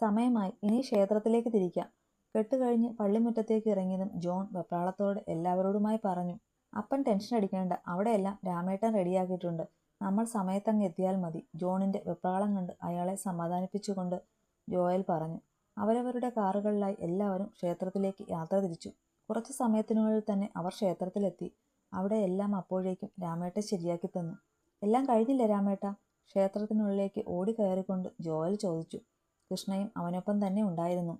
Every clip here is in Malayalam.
സമയമായി, ഇനി ക്ഷേത്രത്തിലേക്ക് തിരിക്കാം. കെട്ടുകഴിഞ്ഞ് പള്ളിമുറ്റത്തേക്ക് ഇറങ്ങിയതും ജോൺ വെപ്രാളത്തോടെ എല്ലാവരോടുമായി പറഞ്ഞു. അപ്പൻ ടെൻഷൻ അടിക്കേണ്ട, അവിടെയെല്ലാം രാമേട്ടൻ റെഡിയാക്കിയിട്ടുണ്ട്. നമ്മൾ സമയത്തങ്ങ് എത്തിയാൽ മതി. ജോണിന്റെ വെപ്രാളം കണ്ട് അയാളെ സമാധാനിപ്പിച്ചുകൊണ്ട് ജോയൽ പറഞ്ഞു. അവരവരുടെ കാറുകളിലായി എല്ലാവരും ക്ഷേത്രത്തിലേക്ക് യാത്ര തിരിച്ചു. കുറച്ചു സമയത്തിനുള്ളിൽ തന്നെ അവർ ക്ഷേത്രത്തിലെത്തി. അവിടെ എല്ലാം അപ്പോഴേക്കും രാമേട്ടൻ ശരിയാക്കി തന്നു. എല്ലാം കഴിഞ്ഞില്ലേ രാമേട്ട? ക്ഷേത്രത്തിനുള്ളിലേക്ക് ഓടിക്കയറിക്കൊണ്ട് ജോയൽ ചോദിച്ചു. കൃഷ്ണയും അവനൊപ്പം തന്നെ ഉണ്ടായിരുന്നു.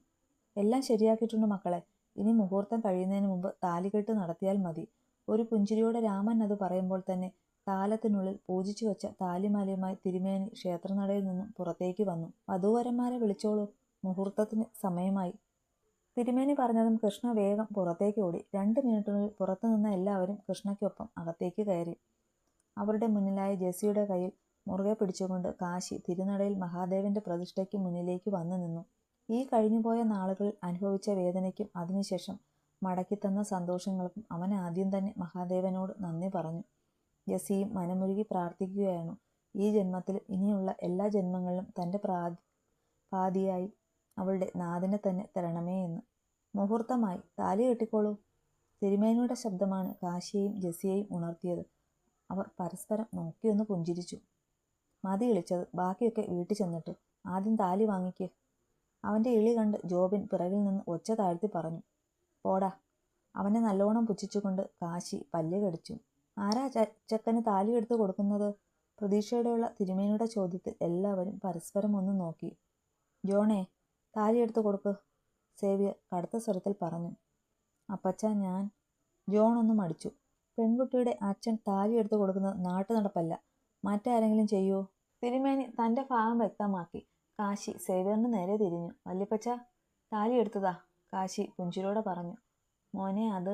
എല്ലാം ശരിയാക്കിയിട്ടുണ്ട് മക്കളെ. ഇനി മുഹൂർത്തം കഴിയുന്നതിന് മുമ്പ് താലികെട്ട് നടത്തിയാൽ മതി. ഒരു പുഞ്ചിരിയോടെ രാമൻ അത് പറയുമ്പോൾ തന്നെ താലത്തിനുള്ളിൽ പൂജിച്ചു വെച്ച താലിമാലയുമായി തിരുമേനി ക്ഷേത്രനടയിൽ നിന്നും പുറത്തേക്ക് വന്നു. വധൂവരന്മാരെ വിളിച്ചോളൂ, മുഹൂർത്തത്തിന് സമയമായി. തിരുമേനി പറഞ്ഞതും കൃഷ്ണ വേഗം പുറത്തേക്ക് ഓടി. 2 മിനിറ്റിനുള്ളിൽ പുറത്തു നിന്ന എല്ലാവരും കൃഷ്ണയ്ക്കൊപ്പം അകത്തേക്ക് കയറി. അവരുടെ മുന്നിലായ ജെസ്സിയുടെ കയ്യിൽ മുറുകെ പിടിച്ചുകൊണ്ട് കാശി തിരുനടയിൽ മഹാദേവന്റെ പ്രതിഷ്ഠയ്ക്ക് മുന്നിലേക്ക് വന്നു നിന്നു. ഈ കഴിഞ്ഞുപോയ നാളുകളിൽ അനുഭവിച്ച വേദനയ്ക്കും അതിനുശേഷം മടക്കിത്തന്ന സന്തോഷങ്ങൾക്കും അവൻ ആദ്യം തന്നെ മഹാദേവനോട് നന്ദി പറഞ്ഞു. ജെസ്സിയും മനമുരുകി പ്രാർത്ഥിക്കുകയാണ്. ഈ ജന്മത്തിലും ഇനിയുള്ള എല്ലാ ജന്മങ്ങളിലും തൻ്റെ പാതിയായി അവളുടെ നാഥനെ തന്നെ തരണമേ എന്ന്. മുഹൂർത്തമായി, താലി കെട്ടിക്കോളൂ. തിരുമേനിയുടെ ശബ്ദമാണ് കാശിയെയും ജെസ്സിയെയും ഉണർത്തിയത്. അവർ പരസ്പരം നോക്കിയൊന്ന് പുഞ്ചിരിച്ചു. മതി ഇളിച്ചത്, ബാക്കിയൊക്കെ വീട്ടിൽ ചെന്നിട്ട്. ആദ്യം താലി വാങ്ങിക്ക്. അവൻ്റെ ഇളി കണ്ട് ജോബിൻ പിറകിൽ നിന്ന് ഒച്ച താഴ്ത്തി പറഞ്ഞു. പോടാ. അവനെ നല്ലോണം പുച്ഛിച്ചുകൊണ്ട് കാശി പല്ല് കടിച്ചു. ആരാ ചെക്കന് താലി എടുത്ത് കൊടുക്കുന്നത്? പ്രതീക്ഷയോടെയുള്ള തിരുമേനിയുടെ ചോദ്യത്തിൽ എല്ലാവരും പരസ്പരം ഒന്ന് നോക്കി. ജോണേ, താലി എടുത്ത് കൊടുക്ക്, സേവ്യർ കടുത്ത സ്വരത്തിൽ പറഞ്ഞു. അപ്പച്ച, ഞാൻ. ജോൺ ഒന്ന് മടിച്ചു. പെൺകുട്ടിയുടെ അച്ഛൻ താലി എടുത്ത് കൊടുക്കുന്നത് നാട്ടു നടപ്പല്ല. മറ്റാരെങ്കിലും ചെയ്യൂ? തിരുമേനി തൻ്റെ ഭാവം വ്യക്തമാക്കി. കാശി സേവ്യറിന് നേരെ തിരിഞ്ഞു. വല്യപ്പച്ച, താലി എടുത്തതാ. കാശി പുഞ്ചിരോടെ പറഞ്ഞു. മോനെ, അത്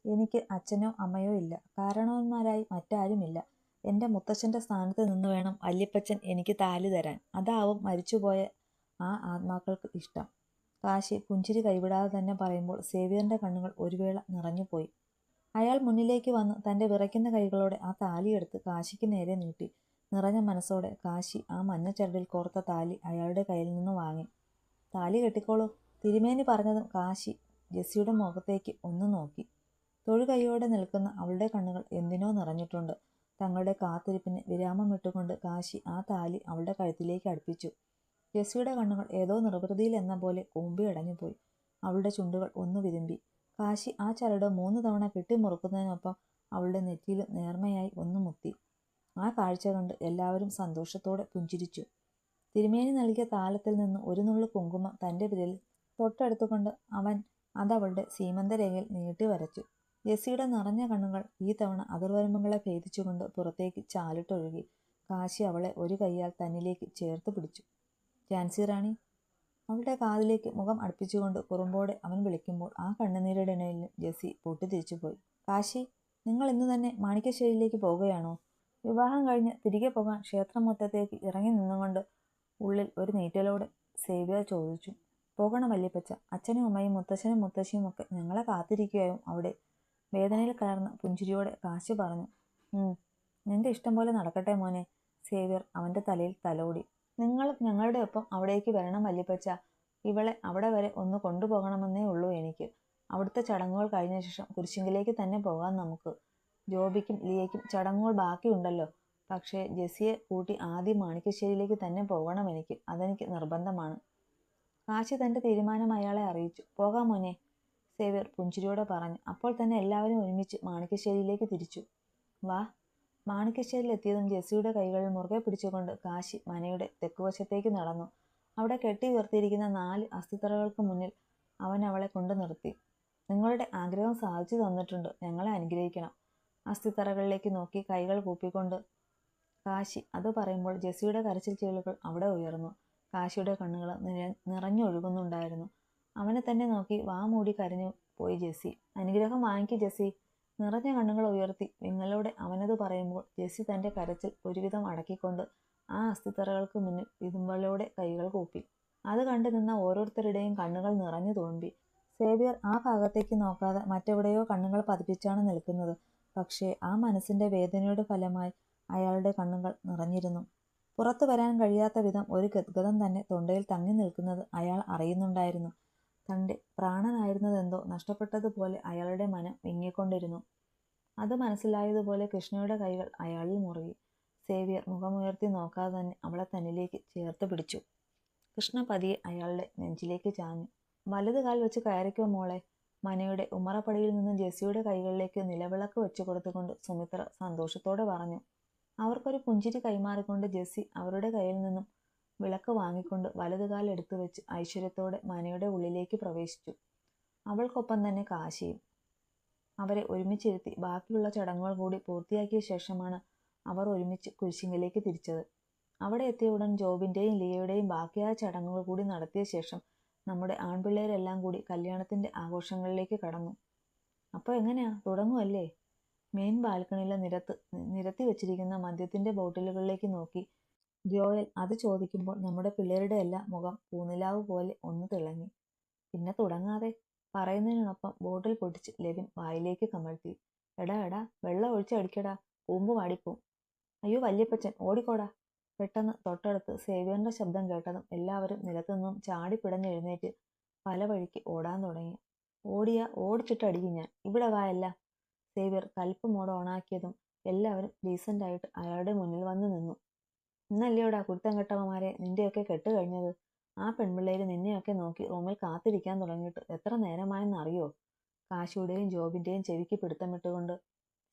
എനിക്ക് അച്ഛനോ അമ്മയോ ഇല്ല. കാരണവന്മാരായി മറ്റാരുമില്ല. എൻ്റെ മുത്തച്ഛൻ്റെ സ്ഥാനത്ത് നിന്ന് വേണം വല്യപ്പച്ചൻ എനിക്ക് താലി തരാൻ. അതാവും മരിച്ചുപോയ ആ ആത്മാക്കൾക്ക് ഇഷ്ടം. കാശി പുഞ്ചിരി കൈവിടാതെ തന്നെ പറയുമ്പോൾ സേവ്യറിൻ്റെ കണ്ണുകൾ ഒരു വേള നിറഞ്ഞുപോയി. അയാൾ മുന്നിലേക്ക് വന്ന് തൻ്റെ വിറയ്ക്കുന്ന കൈകളോടെ ആ താലിയെടുത്ത് കാശിക്ക് നേരെ നീട്ടി. നിറഞ്ഞ മനസ്സോടെ കാശി ആ മഞ്ഞച്ചരടിൽ കോർത്ത താലി അയാളുടെ കയ്യിൽ നിന്ന് വാങ്ങി. താലി കെട്ടിക്കോളൂ. തിരുമേനി പറഞ്ഞതും കാശി ജെസ്സിയുടെ മുഖത്തേക്ക് ഒന്ന് നോക്കി. തൊഴുകൈയോടെ നിൽക്കുന്ന അവളുടെ കണ്ണുകൾ എന്തിനോ നിറഞ്ഞിട്ടുണ്ട്. തങ്ങളുടെ കാത്തിരിപ്പിന് വിരാമമിട്ടുകൊണ്ട് കാശി ആ താലി അവളുടെ കഴുത്തിലേക്ക് അടുപ്പിച്ചു. ജെസ്സിയുടെ കണ്ണുകൾ ഏതോ നിർവൃതിയിൽ എന്ന പോലെ കൂമ്പിയടഞ്ഞുപോയി. അവളുടെ ചുണ്ടുകൾ ഒന്ന് വിരുമ്പി. കാശി ആ ചരട് 3 തവണ കെട്ടിമുറുക്കുന്നതിനൊപ്പം അവളുടെ നെറ്റിയിൽ നേർമയായി ഒന്ന് മുത്തി. ആ കാഴ്ച കണ്ട് എല്ലാവരും സന്തോഷത്തോടെ പുഞ്ചിരിച്ചു. തിരുമേനി നൽകിയ താലത്തിൽ നിന്ന് ഒരു നുള്ളു കുങ്കുമം തൻ്റെ വിരലിൽ തൊട്ടെടുത്തുകൊണ്ട് അവൻ അതവളുടെ സീമന്തരേഖയിൽ നീട്ടി വരച്ചു. ജെസ്സിയുടെ നിറഞ്ഞ കണ്ണുകൾ ഈ തവണ അതിർവരമ്പുകളെ ഭേദിച്ചുകൊണ്ട് പുറത്തേക്ക് ചാലിട്ടൊഴുകി. കാശി അവളെ ഒരു കൈയാൽ തന്നിലേക്ക് ചേർത്ത് പിടിച്ചു. ജാൻസി റാണി. അവളുടെ കാതിലേക്ക് മുഖം അടുപ്പിച്ചുകൊണ്ട് കുറുമ്പോടെ അവൻ വിളിക്കുമ്പോൾ ആ കണ്ണുനീരുടെ ഇടയിലും ജെസ്സി പൊട്ടിത്തിരിച്ചുപോയി. കാശി, നിങ്ങൾ ഇന്ന് തന്നെ മാണിക്യശ്ശേരിയിലേക്ക് പോവുകയാണോ? വിവാഹം കഴിഞ്ഞ് തിരികെ പോകാൻ ക്ഷേത്രമുറ്റത്തേക്ക് ഇറങ്ങി നിന്നുകൊണ്ട് ഉള്ളിൽ ഒരു നീറ്റലോടെ സേവ്യർ ചോദിച്ചു. പോകണം വല്യപ്പച്ച. അച്ഛനും അമ്മയും മുത്തച്ഛനും മുത്തശ്ശിയും ഒക്കെ ഞങ്ങളെ കാത്തിരിക്കുകയാവും അവിടെ. വേദനയിൽ കലർന്ന പുഞ്ചിരിയോടെ കാശി പറഞ്ഞു. നിന്റെ ഇഷ്ടം പോലെ നടക്കട്ടെ മോനെ. സേവ്യർ അവൻ്റെ തലയിൽ തലോടി. നിങ്ങളും ഞങ്ങളുടെ ഒപ്പം അവിടേക്ക് വരണം വല്യപ്പച്ച. ഇവളെ അവിടെ വരെ ഒന്ന് കൊണ്ടുപോകണമെന്നേ ഉള്ളൂ എനിക്ക്. അവിടുത്തെ ചടങ്ങുകൾ കഴിഞ്ഞ ശേഷം കുരിശിങ്കിലേക്ക് തന്നെ പോകാം നമുക്ക്. ജോബിക്കും ലിയയ്ക്കും ചടങ്ങുകൾ ബാക്കിയുണ്ടല്ലോ. പക്ഷേ ജെസ്സിയെ കൂട്ടി ആദ്യം മാണിക്യശ്ശേരിയിലേക്ക് തന്നെ പോകണം എനിക്ക്. അതെനിക്ക് നിർബന്ധമാണ്. കാശി തൻ്റെ തീരുമാനം അയാളെ അറിയിച്ചു. പോകാം മോനെ, സേവ്യർ പുഞ്ചിരിയോടെ പറഞ്ഞു. അപ്പോൾ തന്നെ എല്ലാവരും ഒരുമിച്ച് മാണിക്യശ്ശേരിയിലേക്ക് തിരിച്ചു. വാ. മാണിക്യശ്ശേരിയിൽ എത്തിയതും ജെസ്സിയുടെ കൈകളിൽ മുറുകെ പിടിച്ചുകൊണ്ട് കാശി മനയുടെ തെക്കുവശത്തേക്ക് നടന്നു. അവിടെ കെട്ടി ഉയർത്തിയിരിക്കുന്ന 4 അസ്ഥിത്തറകൾക്ക് മുന്നിൽ അവൻ അവളെ കൊണ്ടു നിർത്തി. നിങ്ങളുടെ ആഗ്രഹം സാധിച്ചു തന്നിട്ടുണ്ട്. ഞങ്ങളെ അനുഗ്രഹിക്കണം. അസ്ഥിത്തറകളിലേക്ക് നോക്കി കൈകൾ കൂപ്പിക്കൊണ്ട് കാശി അത് പറയുമ്പോൾ ജെസ്സിയുടെ കരച്ചിൽ ചീളുകൾ അവിടെ ഉയർന്നു. കാശിയുടെ കണ്ണുകൾ നിറഞ്ഞൊഴുകുന്നുണ്ടായിരുന്നു. അവനെ തന്നെ നോക്കി വാ മൂടി കരഞ്ഞു പോയി ജെസ്സി. അനുഗ്രഹം വാങ്ങിക്ക് ജെസ്സി. നിറഞ്ഞ കണ്ണുകൾ ഉയർത്തി വിങ്ങലോടെ അവനത് പറയുമ്പോൾ ജെസ്സി തൻ്റെ കരച്ചിൽ ഒരുവിധം അടക്കിക്കൊണ്ട് ആ അസ്ഥിത്തറകൾക്ക് മുന്നിൽ ഇതുമ്പലോടെ കൈകൾ കൂപ്പി. അത് കണ്ടു നിന്ന ഓരോരുത്തരുടെയും കണ്ണുകൾ നിറഞ്ഞു തുളുമ്പി. സേവ്യർ ആ ഭാഗത്തേക്ക് നോക്കാതെ മറ്റെവിടെയോ കണ്ണുകൾ പതിപ്പിച്ചാണ് നിൽക്കുന്നത്. പക്ഷേ ആ മനസ്സിൻ്റെ വേദനയുടെ ഫലമായി അയാളുടെ കണ്ണുകൾ നിറഞ്ഞിരുന്നു. പുറത്തു വരാൻ കഴിയാത്ത വിധം ഒരു ഗദ്ഗതം തന്നെ തൊണ്ടയിൽ തങ്ങി നിൽക്കുന്നത് അയാൾ അറിയുന്നുണ്ടായിരുന്നു. തൻ്റെ പ്രാണനായിരുന്നതെന്തോ നഷ്ടപ്പെട്ടതുപോലെ അയാളുടെ മനം വിങ്ങിക്കൊണ്ടിരുന്നു. അത് മനസ്സിലായതുപോലെ കൃഷ്ണയുടെ കൈകൾ അയാളിൽ മുറുകി. സേവ്യർ മുഖമുയർത്തി നോക്കാതെ തന്നെ അവളെ തന്നിലേക്ക് ചേർത്ത് പിടിച്ചു. കൃഷ്ണ പതിയെ അയാളുടെ നെഞ്ചിലേക്ക് ചാഞ്ഞു. വലത് കാൽ വെച്ച് കയറിക്കോ മോളെ. മനയുടെ ഉമ്മറപ്പടിയിൽ നിന്ന് ജെസ്സിയുടെ കൈകളിലേക്ക് നിലവിളക്ക് വെച്ചു കൊടുത്തുകൊണ്ട് സുമിത്ര സന്തോഷത്തോടെ പറഞ്ഞു. അവർക്കൊരു പുഞ്ചിരി കൈമാറിക്കൊണ്ട് ജെസ്സി അവരുടെ കയ്യിൽ നിന്നും വിളക്ക് വാങ്ങിക്കൊണ്ട് വലതുകാൽ എടുത്തു വെച്ച് ഐശ്വര്യത്തോടെ മനയുടെ ഉള്ളിലേക്ക് പ്രവേശിച്ചു. അവൾക്കൊപ്പം തന്നെ കാശിയും. അവരെ ഒരുമിച്ചിരുത്തി ബാക്കിയുള്ള ചടങ്ങുകൾ കൂടി പൂർത്തിയാക്കിയ ശേഷമാണ് അവർ ഒരുമിച്ച് കുരിശിങ്കിലേക്ക് തിരിച്ചത്. അവിടെ എത്തിയ ഉടൻ ജോബിൻ്റെയും ലിയയുടെയും ബാക്കിയായ ചടങ്ങുകൾ കൂടി നടത്തിയ ശേഷം നമ്മുടെ ആൺപിള്ളേരെല്ലാം കൂടി കല്യാണത്തിൻ്റെ ആഘോഷങ്ങളിലേക്ക് കടന്നു. അപ്പോൾ എങ്ങനെയാ, തുടങ്ങുമല്ലേ? മെയിൻ ബാൽക്കണിയിലെ നിരത്തി വെച്ചിരിക്കുന്ന മദ്യത്തിൻ്റെ ബോട്ടിലുകളിലേക്ക് നോക്കി ജോയൽ അത് ചോദിക്കുമ്പോൾ നമ്മുടെ പിള്ളേരുടെ എല്ലാം മുഖം പൂനിലാവ് പോലെ ഒന്ന് തിളങ്ങി. പിന്നെ തുടങ്ങാതെ, പറയുന്നതിനൊപ്പം ബോട്ടിൽ പൊട്ടിച്ച് ലെവിൻ വായിലേക്ക് കമഴ്ത്തി. എടാ എടാ, വെള്ളം ഒഴിച്ചടിക്കടാ, കൂമ്പ് വാടിപ്പോവും. അയ്യോ വല്യപ്പച്ചൻ, ഓടിക്കോടാ. പെട്ടെന്ന് തൊട്ടടുത്ത് സേവ്യറിന്റെ ശബ്ദം കേട്ടതും എല്ലാവരും നിലത്തുനിന്നും ചാടിപ്പിടഞ്ഞെഴുന്നേറ്റ് പല വഴിക്ക് ഓടാൻ തുടങ്ങി. ഓടിച്ചിട്ടടിക്കും ഞാൻ, ഇവിടെ വായല്ല. സേവ്യർ കൽപ്പ് മോഡ് ഓണാക്കിയതും എല്ലാവരും ഡീസൻ്റായിട്ട് അയാളുടെ മുന്നിൽ വന്ന് നിന്നു. ഇന്നല്ലയോടാ കുരുത്തം കെട്ടവന്മാരെ നിന്റെയൊക്കെ കെട്ട് കഴിഞ്ഞത്. ആ പെൺപിള്ളേര് നിന്നെയൊക്കെ നോക്കി റൂമിൽ കാത്തിരിക്കാൻ തുടങ്ങിയിട്ട് എത്ര നേരമായെന്നറിയോ? കാശിയുടെയും ജോബിൻ്റെയും ചെവിക്ക് പിടുത്തമിട്ടുകൊണ്ട്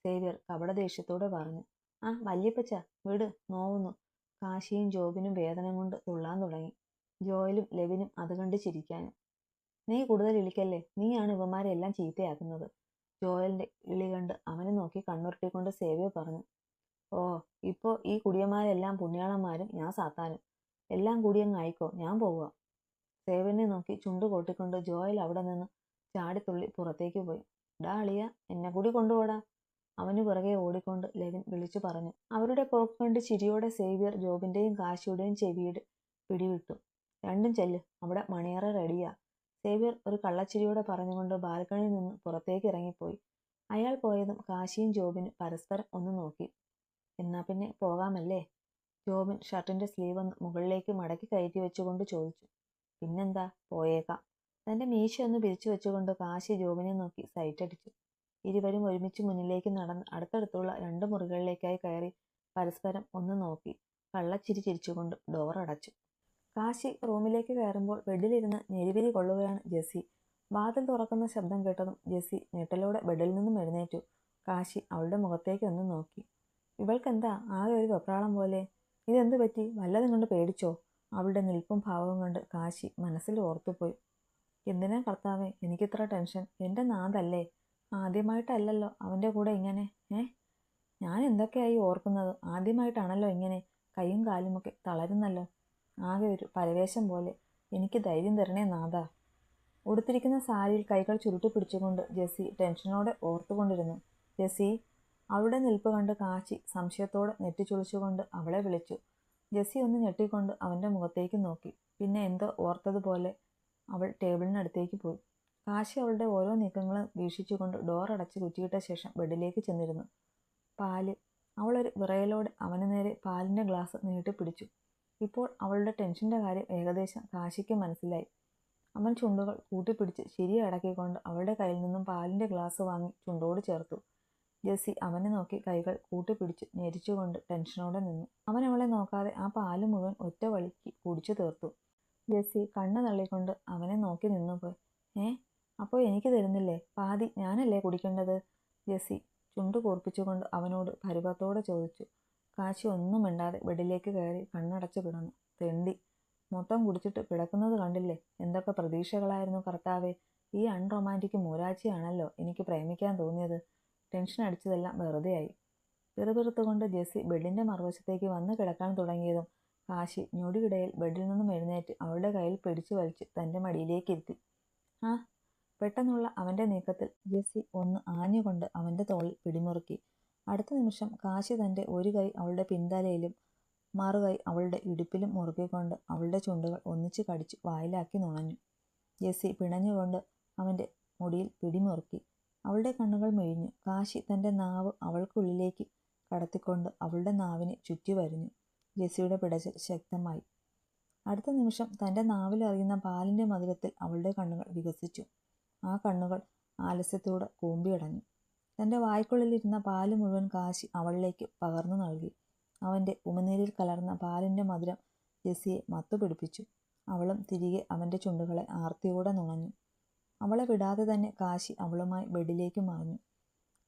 സേവ്യർ കപടദേഷ്യത്തോടെ പറഞ്ഞു. ആ വല്യപ്പച്ച വിട്, നോവുന്നു. കാശിയും ജോബിനും വേദന കൊണ്ട് തുള്ളാൻ തുടങ്ങി. ജോയലും ലെവിനും അത് കണ്ട് ചിരിക്കാനും. നീ കൂടുതൽ ഇളിക്കല്ലേ, നീയാണ് ഇവന്മാരെ എല്ലാം ചീത്തയാക്കുന്നത്. ജോയലിന്റെ ഇളി കണ്ട് അവനെ നോക്കി കണ്ണുരുട്ടിക്കൊണ്ട് സേവ്യർ പറഞ്ഞു. ഓ, ഇപ്പോ ഈ കുടിയന്മാരെല്ലാം പുണ്യാളന്മാരും ഞാൻ സാത്താനും. എല്ലാം കൂടിയങ്ങ് ആയിക്കോ, ഞാൻ പോവുക. സേവ്യറിനെ നോക്കി ചുണ്ടു കൊട്ടിക്കൊണ്ട് ജോയൽ അവിടെ നിന്ന് ചാടിത്തുള്ളി പുറത്തേക്ക് പോയി. ഡാ അളിയ, എന്നെ കൂടി കൊണ്ടുപോടാ. അവന് പിറകെ ഓടിക്കൊണ്ട് ലെവിൻ വിളിച്ചു പറഞ്ഞു. അവരുടെ പോക്ക് കണ്ട് ചിരിയോടെ സേവ്യർ ജോബിന്റെയും കാശിയുടെയും ചെവിയുടെ പിടിവിട്ടു. രണ്ടും ചെല്ല്, അവിടെ മണിയറ റെഡിയാ. സേവ്യർ ഒരു കള്ളച്ചിരിയോടെ പറഞ്ഞുകൊണ്ട് ബാൽക്കണിയിൽ നിന്ന് പുറത്തേക്ക് ഇറങ്ങിപ്പോയി. അയാൾ പോയതും കാശിയും ജോബിനും പരസ്പരം ഒന്ന് നോക്കി. എന്നാ പിന്നെ പോകാമല്ലേ? ജോബിൻ ഷർട്ടിന്റെ സ്ലീവ് ഒന്ന് മുകളിലേക്ക് മടക്കി കയറ്റി വെച്ചുകൊണ്ട് ചോദിച്ചു. പിന്നെന്താ, പോയേക്കാം. തന്റെ മീശയൊന്ന് പിരിച്ചു വെച്ചുകൊണ്ട് കാശി ജോബിനെ നോക്കി സൈറ്റടിച്ചു. ഇരുവരും ഒരുമിച്ച് മുന്നിലേക്ക് നടന്ന് അടുത്തടുത്തുള്ള 2 മുറികളിലേക്കായി കയറി പരസ്പരം ഒന്ന് നോക്കി കള്ളച്ചിരി ചിരിച്ചുകൊണ്ട് ഡോർ അടച്ചു. കാശി റൂമിലേക്ക് കയറുമ്പോൾ ബെഡിലിരുന്ന് ഞെരിവിരി കൊള്ളുകയാണ് ജെസ്സി. വാതിൽ തുറക്കുന്ന ശബ്ദം കേട്ടതും ജെസ്സി ഞെട്ടലോടെ ബെഡിൽ നിന്നും എഴുന്നേറ്റു. കാശി അവളുടെ മുഖത്തേക്ക് ഒന്ന് നോക്കി. ഇവൾക്കെന്താ ആകെ ഒരു വെപ്രാളം പോലെ? ഇതെന്തു പറ്റി? വല്ലതും കൊണ്ട് പേടിച്ചോ? അവളുടെ നിൽപ്പും ഭാവവും കണ്ട് കാശി മനസ്സിൽ ഓർത്തുപോയി. എന്തിനാ കർത്താവേ എനിക്കിത്ര ടെൻഷൻ? എൻ്റെ നാഥല്ലേ, ആദ്യമായിട്ടല്ലല്ലോ അവൻ്റെ കൂടെ ഇങ്ങനെ. ഞാൻ എന്തൊക്കെയായി ഓർക്കുന്നത്? ആദ്യമായിട്ടാണല്ലോ ഇങ്ങനെ. കൈയും കാലുമൊക്കെ തളരുന്നല്ലോ. ആകെ ഒരു പരവേശം പോലെ. എനിക്ക് ധൈര്യം തരണേ നാഥാ. ഉടുത്തിരിക്കുന്ന സാരിയിൽ കൈകൾ ചുരുട്ടി പിടിച്ചുകൊണ്ട് ജെസ്സി ടെൻഷനോടെ ഓർത്തുകൊണ്ടിരുന്നു. ജെസ്സി. അവളുടെ നിൽപ്പ് കണ്ട് കാശി സംശയത്തോടെ നെറ്റിച്ചുളിച്ചുകൊണ്ട് അവളെ വിളിച്ചു. ജെസ്സി ഒന്ന് ഞെട്ടിക്കൊണ്ട് അവൻ്റെ മുഖത്തേക്ക് നോക്കി. പിന്നെ എന്തോ ഓർത്തതുപോലെ അവൾ ടേബിളിനടുത്തേക്ക് പോയി. കാശി അവളുടെ ഓരോ നീക്കങ്ങളും വീക്ഷിച്ചുകൊണ്ട് ഡോർ അടച്ച് കുറ്റിയിട്ട ശേഷം ബെഡിലേക്ക് ചെന്നിരുന്നു. പാല്. അവളൊരു വിറയലോടെ അവന് നേരെ പാലിൻ്റെ ഗ്ലാസ് നീട്ടിപ്പിടിച്ചു. ഇപ്പോൾ അവളുടെ ടെൻഷൻ്റെ കാര്യം ഏകദേശം കാശിക്ക് മനസ്സിലായി. അവൻ ചുണ്ടുകൾ കൂട്ടിപ്പിടിച്ച് ചിരി അടക്കിക്കൊണ്ട് അവളുടെ കയ്യിൽ നിന്നും പാലിൻ്റെ ഗ്ലാസ് വാങ്ങി ചുണ്ടോട് ചേർത്തു. ജെസ്സി അവനെ നോക്കി കൈകൾ കൂട്ടിപ്പിടിച്ച് ഞെരിച്ചുകൊണ്ട് ടെൻഷനോടെ നിന്നു. അവൻ അവളെ നോക്കാതെ ആ പാല് മുഴുവൻ ഒറ്റ വലിക്ക് കുടിച്ചു തീർത്തു. ജെസ്സി കണ്ണ് തള്ളിക്കൊണ്ട് അവനെ നോക്കി നിന്നുപോയി. അപ്പോൾ എനിക്ക് തരുന്നില്ലേ? പാതി ഞാനല്ലേ കുടിക്കേണ്ടത്? ജെസ്സി ചുണ്ടു കൂർപ്പിച്ചുകൊണ്ട് അവനോട് പരിഭവത്തോടെ ചോദിച്ചു. കാശി ഒന്നും മിണ്ടാതെ ബെഡിലേക്ക് കയറി കണ്ണടച്ചു കിടന്നു. തെണ്ടി, മൊത്തം കുടിച്ചിട്ട് കിടക്കുന്നത് കണ്ടില്ലേ? എന്തൊക്കെ പ്രതീക്ഷകളായിരുന്നു കർത്താവേ. ഈ അൺറൊമാൻറ്റിക് മൂരാച്ചിയാണല്ലോ എനിക്ക് പ്രേമിക്കാൻ തോന്നിയത്. ടെൻഷൻ അടിച്ചതെല്ലാം വെറുതെയായി. പിറുപിറുത്തുകൊണ്ട് ജെസ്സി ബെഡിൻ്റെ മറുവശത്തേക്ക് വന്ന് കിടക്കാൻ തുടങ്ങിയതും കാശി ഞൊടിയിടയിൽ ബെഡിൽ നിന്നും എഴുന്നേറ്റ് അവളുടെ കയ്യിൽ പിടിച്ചു വലിച്ച് തൻ്റെ മടിയിലേക്ക് ഇരുത്തി. പെട്ടെന്നുള്ള അവൻ്റെ നീക്കത്തിൽ ജെസ്സി ഒന്ന് ആഞ്ഞുകൊണ്ട് അവൻ്റെ തോളിൽ പിടിമുറുക്കി. അടുത്ത നിമിഷം കാശി തൻ്റെ ഒരു കൈ അവളുടെ പിൻതലയിലും മറുകൈ അവളുടെ ഇടുപ്പിലും മുറുക്കിക്കൊണ്ട് അവളുടെ ചുണ്ടുകൾ ഒന്നിച്ച് കടിച്ച് വായിലാക്കി നുണഞ്ഞു. ജെസ്സി പിണഞ്ഞുകൊണ്ട് അവൻ്റെ മുടിയിൽ പിടിമുറുക്കി. അവളുടെ കണ്ണുകൾ മിഴിഞ്ഞു. കാശി തൻ്റെ നാവ് അവൾക്കുള്ളിലേക്ക് കടത്തിക്കൊണ്ട് അവളുടെ നാവിനെ ചുറ്റി വരിഞ്ഞു. ജെസ്സിയുടെ പിടച്ചിൽ ശക്തമായി. അടുത്ത നിമിഷം തൻ്റെ നാവിലറിയുന്ന പാലിൻ്റെ മധുരത്തിൽ അവളുടെ കണ്ണുകൾ വികസിച്ചു. ആ കണ്ണുകൾ ആലസ്യത്തോടെ കൂമ്പിയടഞ്ഞു. തൻ്റെ വായ്ക്കുള്ളിലിരുന്ന പാല് മുഴുവൻ കാശി അവളിലേക്ക് പകർന്നു നൽകി. അവൻ്റെ ഉമിനീരിൽ കലർന്ന പാലിൻ്റെ മധുരം ജെസ്സിയെ മത്തുപിടിപ്പിച്ചു. അവളും തിരികെ അവൻ്റെ ചുണ്ടുകളെ ആർത്തിയോടെ നുണഞ്ഞു. അവളെ വിടാതെ തന്നെ കാശി അവളുമായി ബെഡിലേക്ക് മറിഞ്ഞു.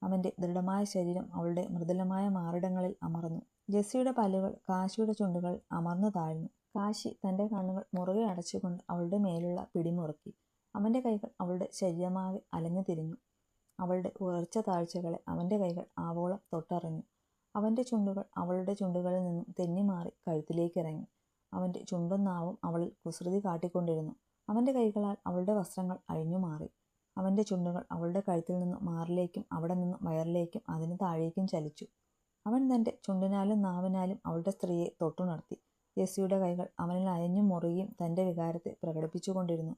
അവൻ്റെ ദൃഢമായ ശരീരം അവളുടെ മൃദുലമായ മാറിടങ്ങളിൽ അമർന്നു. ജെസ്സിയുടെ പല്ലുകൾ കാശിയുടെ ചുണ്ടുകൾ അമർന്നു താഴ്ന്നു. കാശി തൻ്റെ കണ്ണുകൾ മുറുകെ അടച്ചുകൊണ്ട് അവളുടെ മേലുള്ള പിടിമുറുക്കി. അവൻ്റെ കൈകൾ അവളുടെ ശരീരമാകെ അലഞ്ഞു തിരിഞ്ഞു. അവളുടെ ഉയർച്ച താഴ്ചകളെ അവൻ്റെ കൈകൾ ആവോളം തൊട്ടറിഞ്ഞു. അവൻ്റെ ചുണ്ടുകൾ അവളുടെ ചുണ്ടുകളിൽ നിന്നും തെന്നിമാറി കഴുത്തിലേക്കിറങ്ങി. അവൻ്റെ ചുണ്ടും നാവും അവളിൽ കുസൃതി കാട്ടിക്കൊണ്ടിരുന്നു. അവൻ്റെ കൈകളാൽ അവളുടെ വസ്ത്രങ്ങൾ അഴിഞ്ഞു മാറി. അവൻ്റെ ചുണ്ടുകൾ അവളുടെ കഴുത്തിൽ നിന്ന് മാറിലേക്കും അവിടെ നിന്ന് വയറിലേക്കും അതിന് താഴേക്കും ചലിച്ചു. അവൻ തൻ്റെ ചുണ്ടിനാലും നാവിനാലും അവളുടെ സ്ത്രീയെ തൊട്ടുണർത്തി. ജെസ്സിയുടെ കൈകൾ അവനിൽ അയഞ്ഞും മുറുകിയും തൻ്റെ വികാരത്തെ പ്രകടിപ്പിച്ചുകൊണ്ടിരുന്നു.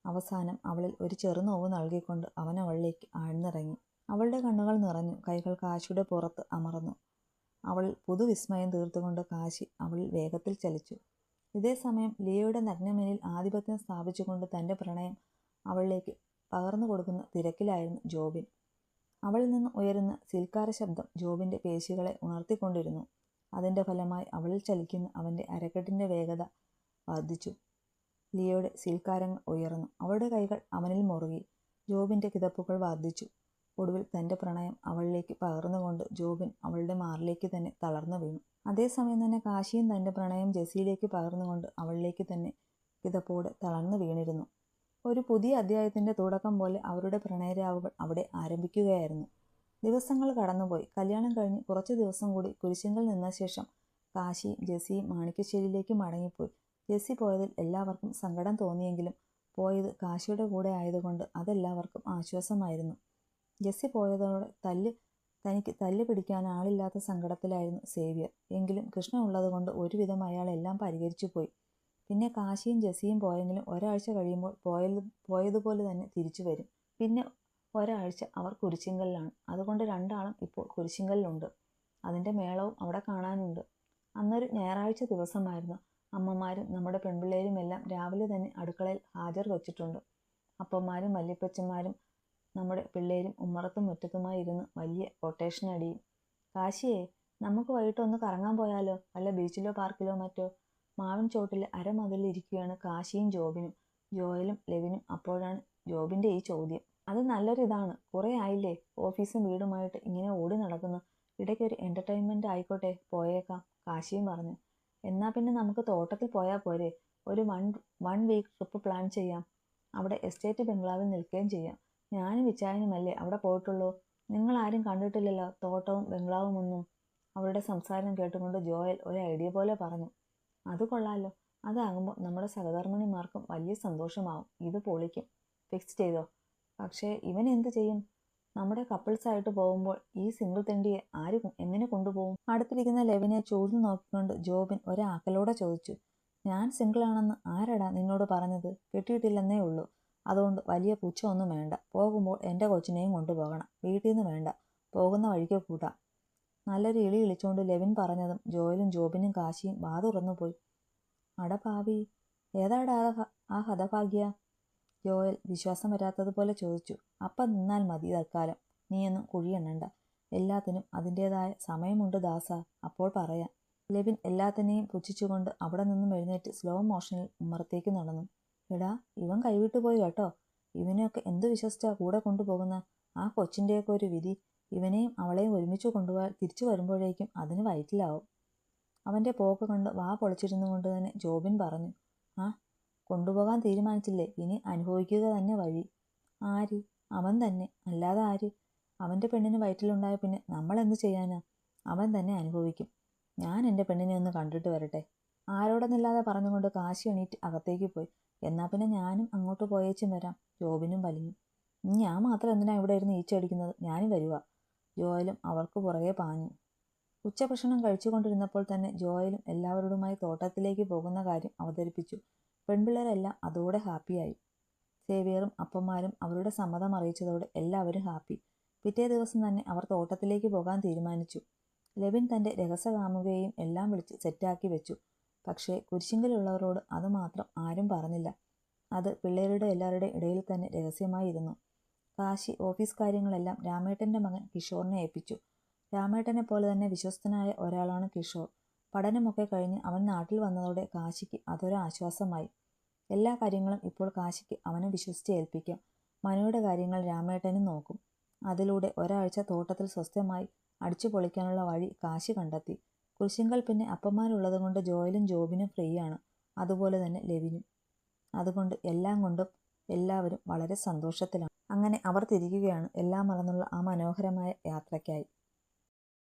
അവസാനം അവളിൽ ഒരു ചെറുനോവ് നൽകിക്കൊണ്ട് അവൻ അവളിലേക്ക് ആഴ്ന്നിറങ്ങി. അവളുടെ കണ്ണുകൾ നിറഞ്ഞു. കൈകൾ കാശിയുടെ പുറത്ത് അമർന്നു. അവളിൽ പുതുവിസ്മയം തീർത്തുകൊണ്ട് കാശി അവളിൽ വേഗത്തിൽ ചലിച്ചു. ഇതേസമയം ലിയോയുടെ നഗ്നമേനിൽ ആധിപത്യം സ്ഥാപിച്ചുകൊണ്ട് തൻ്റെ പ്രണയം അവളിലേക്ക് പകർന്നു കൊടുക്കുന്ന തിരക്കിലായിരുന്നു ജോബിൻ. അവളിൽ നിന്ന് ഉയരുന്ന സീൽക്കാര ശബ്ദം ജോബിൻ്റെ പേശികളെ ഉണർത്തിക്കൊണ്ടിരുന്നു. അതിൻ്റെ ഫലമായി അവളിൽ ചലിക്കുന്ന അവൻ്റെ അരക്കെട്ടിൻ്റെ വേഗത വർദ്ധിച്ചു. ലിയോയുടെ സീൽക്കാരങ്ങൾ ഉയർന്നു. അവളുടെ കൈകൾ അവനിൽ മുറുകി. ജോബിൻ്റെ കിതപ്പുകൾ വർദ്ധിച്ചു. ഒടുവിൽ തൻ്റെ പ്രണയം അവളിലേക്ക് പകർന്നുകൊണ്ട് ജോബിൻ അവളുടെ മാറിലേക്ക് തന്നെ തളർന്നു വീണു. അതേസമയം തന്നെ കാശിയും തൻ്റെ പ്രണയം ജെസ്സിയിലേക്ക് പകർന്നുകൊണ്ട് അവളിലേക്ക് തന്നെ കിതപ്പോടെ തളർന്നു വീണിരുന്നു. ഒരു പുതിയ അധ്യായത്തിൻ്റെ തുടക്കം പോലെ അവരുടെ പ്രണയരാവുകൾ അവിടെ ആരംഭിക്കുകയായിരുന്നു. ദിവസങ്ങൾ കടന്നുപോയി. കല്യാണം കഴിഞ്ഞ് കുറച്ച് ദിവസം കൂടി കുരിശിങ്കൽ നിന്ന ശേഷം കാശിയും ജെസ്സിയും മാണിക്യശ്ശേരിയിലേക്ക് മടങ്ങിപ്പോയി. ജെസ്സി പോയതിൽ എല്ലാവർക്കും സങ്കടം തോന്നിയെങ്കിലും പോയത് കാശിയുടെ കൂടെ ആയതുകൊണ്ട് അതെല്ലാവർക്കും ആശ്വാസമായിരുന്നു. ജെസ്സി പോയതോടെ തനിക്ക് തല്ല് പിടിക്കാൻ ആളില്ലാത്ത സങ്കടത്തിലായിരുന്നു സേവ്യർ. എങ്കിലും കൃഷ്ണ ഉള്ളതുകൊണ്ട് ഒരുവിധം അയാൾ എല്ലാം പരിഹരിച്ചു പോയി. പിന്നെ കാശിയും ജെസ്സിയും പോയെങ്കിലും ഒരാഴ്ച കഴിയുമ്പോൾ പോയതുപോലെ തന്നെ തിരിച്ചു വരും. പിന്നെ ഒരാഴ്ച അവർ കുരിശിങ്കലിലാണ്. അതുകൊണ്ട് രണ്ടാളും ഇപ്പോൾ കുരിശിങ്കലിലുണ്ട്. അതിൻ്റെ മേളവും അവിടെ കാണാനുണ്ട്. അന്നൊരു ഞായറാഴ്ച ദിവസമായിരുന്നു. അമ്മമാരും നമ്മുടെ പെൺപിള്ളേരുമെല്ലാം രാവിലെ തന്നെ അടുക്കളയിൽ ഹാജർ വച്ചിട്ടുണ്ട്. അപ്പന്മാരും വല്യപ്പച്ചന്മാരും നമ്മുടെ പിള്ളേരും ഉമ്മറത്തും മുറ്റത്തുമായി ഇരുന്ന് വലിയ കൊട്ടേഷൻ അടിയും. കാശിയേ, നമുക്ക് വൈകിട്ട് ഒന്ന് കറങ്ങാൻ പോയാലോ? വല്ല ബീച്ചിലോ പാർക്കിലോ മറ്റോ? മാവിൻ ചോട്ടിൽ അരമതിലിരിക്കുകയാണ് കാശിയും ജോബിനും. ജോയലും ലെവിനും. അപ്പോഴാണ് ജോബിൻ്റെ ഈ ചോദ്യം. അത് നല്ലൊരിതാണ്. കുറേ ആയില്ലേ ഓഫീസും വീടുമായിട്ട് ഇങ്ങനെ ഓടി നടക്കുന്നു. ഇടയ്ക്കൊരു എൻ്റർടൈൻമെൻ്റ് ആയിക്കോട്ടെ, പോയേക്കാം, കാശിയും പറഞ്ഞു. എന്നാൽ പിന്നെ നമുക്ക് തോട്ടത്തിൽ പോയാൽ പോരെ? ഒരു വൺ വീക്ക് ട്രിപ്പ് പ്ലാൻ ചെയ്യാം. അവിടെ എസ്റ്റേറ്റ് ബംഗ്ലാവിൽ നിൽക്കുകയും ചെയ്യാം. ഞാനും വിച്ചായനുമല്ലേ അവിടെ പോയിട്ടുള്ളൂ. നിങ്ങളാരും കണ്ടിട്ടില്ലല്ലോ തോട്ടവും ബംഗ്ലാവും ഒന്നും. അവരുടെ സംസാരം കേട്ടുകൊണ്ട് ജോയൽ ഒരു ഐഡിയ പോലെ പറഞ്ഞു. അത് കൊള്ളാലോ. അതാകുമ്പോൾ നമ്മുടെ സഹധർമ്മിണിമാർക്കും വലിയ സന്തോഷമാവും. ഇത് പൊളിക്കും. ഫിക്സ് ചെയ്തോ? പക്ഷേ ഇവൻ എന്ത് ചെയ്യും? നമ്മുടെ കപ്പിൾസായിട്ട് പോകുമ്പോൾ ഈ സിംഗിൾ തെണ്ടിയെ ആര് എങ്ങനെ കൊണ്ടുപോകും? അടുത്തിരിക്കുന്ന ലെവിനെ ചൂഴ്ന്നു നോക്കിക്കൊണ്ട് ജോബിൻ ഒരാക്കലോടെ ചോദിച്ചു. ഞാൻ സിംഗിളാണെന്ന് ആരടാ നിന്നോട് പറഞ്ഞത്? കെട്ടിയിട്ടില്ലെന്നേ ഉള്ളൂ. അതുകൊണ്ട് വലിയ പുച്ഛമൊന്നും വേണ്ട. പോകുമ്പോൾ എൻ്റെ കൊച്ചിനെയും കൊണ്ടുപോകണം. വീട്ടിൽ നിന്ന് വേണ്ട, പോകുന്ന വഴിക്ക് കൂട്ടാം. നല്ലൊരു ഇളി ഇളിച്ചുകൊണ്ട് ലെവിൻ പറഞ്ഞതും ജോയലും ജോബിനും കാശിയും വാ തുറന്നു പോയി. അട പാവി, ഏതാടാ ആ ഹതഭാഗ്യ? ജോയൽ വിശ്വാസം വരാത്തതുപോലെ ചോദിച്ചു. അപ്പം നിന്നാൽ മതി തൽക്കാലം. നീയൊന്നും കുഴിയെണ്ണണ്ട. എല്ലാത്തിനും അതിൻ്റേതായ സമയമുണ്ട് ദാസ, അപ്പോൾ പറയാം. ലെവിൻ എല്ലാത്തിനെയും പുച്ഛിച്ചുകൊണ്ട് അവിടെ നിന്നും എഴുന്നേറ്റ് സ്ലോ മോഷനിൽ ഉമ്മറത്തേക്ക് നടന്നു. എടാ, ഇവൻ കൈവിട്ടു പോയി കേട്ടോ. ഇവനെയൊക്കെ എന്ത് വിശ്വസിച്ചാ കൂടെ കൊണ്ടുപോകുന്ന? ആ കൊച്ചിൻ്റെയൊക്കെ ഒരു വിധി. ഇവനെയും അവളെയും ഒരുമിച്ച് കൊണ്ടുപോയാൽ തിരിച്ചു വരുമ്പോഴേക്കും അതിന് വയറ്റിലാവും. അവൻ്റെ പോക്ക് കണ്ട് വാ പൊളിച്ചിരുന്നു കൊണ്ട് തന്നെ ജോബിൻ പറഞ്ഞു. ആ, കൊണ്ടുപോകാൻ തീരുമാനിച്ചില്ലേ? ഇനി അനുഭവിക്കുക തന്നെ വഴി. ആര്? അവൻ തന്നെ, അല്ലാതെ ആര്? അവൻ്റെ പെണ്ണിന് വയറ്റിലുണ്ടായ പിന്നെ നമ്മൾ എന്ത് ചെയ്യാനാ? അവൻ തന്നെ അനുഭവിക്കും. ഞാൻ എൻ്റെ പെണ്ണിനെ ഒന്ന് കണ്ടിട്ട് വരട്ടെ. ആരോടെന്നില്ലാതെ പറഞ്ഞുകൊണ്ട് കാശി എണീറ്റ് അകത്തേക്ക് പോയി. എന്നാൽ പിന്നെ ഞാനും അങ്ങോട്ട് പോയേച്ചും വരാം. ജോബിനും വലിഞ്ഞു. ഞാൻ മാത്രം എന്തിനാ ഇവിടെ ഇരുന്ന് ഈച്ചടിക്കുന്നത്? ഞാനും വരുക. ജോയലും അവർക്ക് പുറകെ പാഞ്ഞു. ഉച്ചഭക്ഷണം കഴിച്ചുകൊണ്ടിരുന്നപ്പോൾ തന്നെ ജോയലും എല്ലാവരോടുമായി തോട്ടത്തിലേക്ക് പോകുന്ന കാര്യം അവതരിപ്പിച്ചു. പെൺപിള്ളേരെല്ലാം അതോടെ ഹാപ്പിയായി. സേവിയറും അപ്പന്മാരും അവരുടെ സമ്മതം അറിയിച്ചതോടെ എല്ലാവരും ഹാപ്പി. പിറ്റേ ദിവസം തന്നെ അവർ തോട്ടത്തിലേക്ക് പോകാൻ തീരുമാനിച്ചു. ലെവിൻ തൻ്റെ രഹസ്യകാമുകയെയും എല്ലാം വിളിച്ച് സെറ്റാക്കി വെച്ചു. പക്ഷേ കുരിശിങ്കലുള്ളവരോട് അത് മാത്രം ആരും പറഞ്ഞില്ല. അത് പിള്ളേരുടെ എല്ലാവരുടെയും ഇടയിൽ തന്നെ രഹസ്യമായി ഇരുന്നു. കാശി ഓഫീസ് കാര്യങ്ങളെല്ലാം രാമേട്ടൻ്റെ മകൻ കിഷോറിനെ ഏൽപ്പിച്ചു. രാമേട്ടനെ പോലെ തന്നെ വിശ്വസ്തനായ ഒരാളാണ് കിഷോർ. പഠനമൊക്കെ കഴിഞ്ഞ് അവൻ നാട്ടിൽ വന്നതോടെ കാശിക്ക് അതൊരു ആശ്വാസമായി. എല്ലാ കാര്യങ്ങളും ഇപ്പോൾ കാശിക്ക് അവനെ വിശ്വസിച്ച് ഏൽപ്പിക്കാം. മനുയുടെ കാര്യങ്ങൾ രാമേട്ടനും നോക്കും. അതിലൂടെ ഒരാഴ്ച തോട്ടത്തിൽ സ്വസ്ഥമായി അടിച്ചു പൊളിക്കാനുള്ള വഴി കാശി കണ്ടെത്തി. കുരിശിങ്കൽ പിന്നെ അപ്പന്മാരുള്ളതുകൊണ്ട് ജോയലും ജോബിനും ഫ്രീയാണ്. അതുപോലെ തന്നെ ലെവിനും. അതുകൊണ്ട് എല്ലാം കൊണ്ടും എല്ലാവരും വളരെ സന്തോഷത്തിലാണ്. അങ്ങനെ അവർ തിരികുകയാണ് എല്ലാം മറന്നുള്ള ആ മനോഹരമായ യാത്രയ്ക്കായി.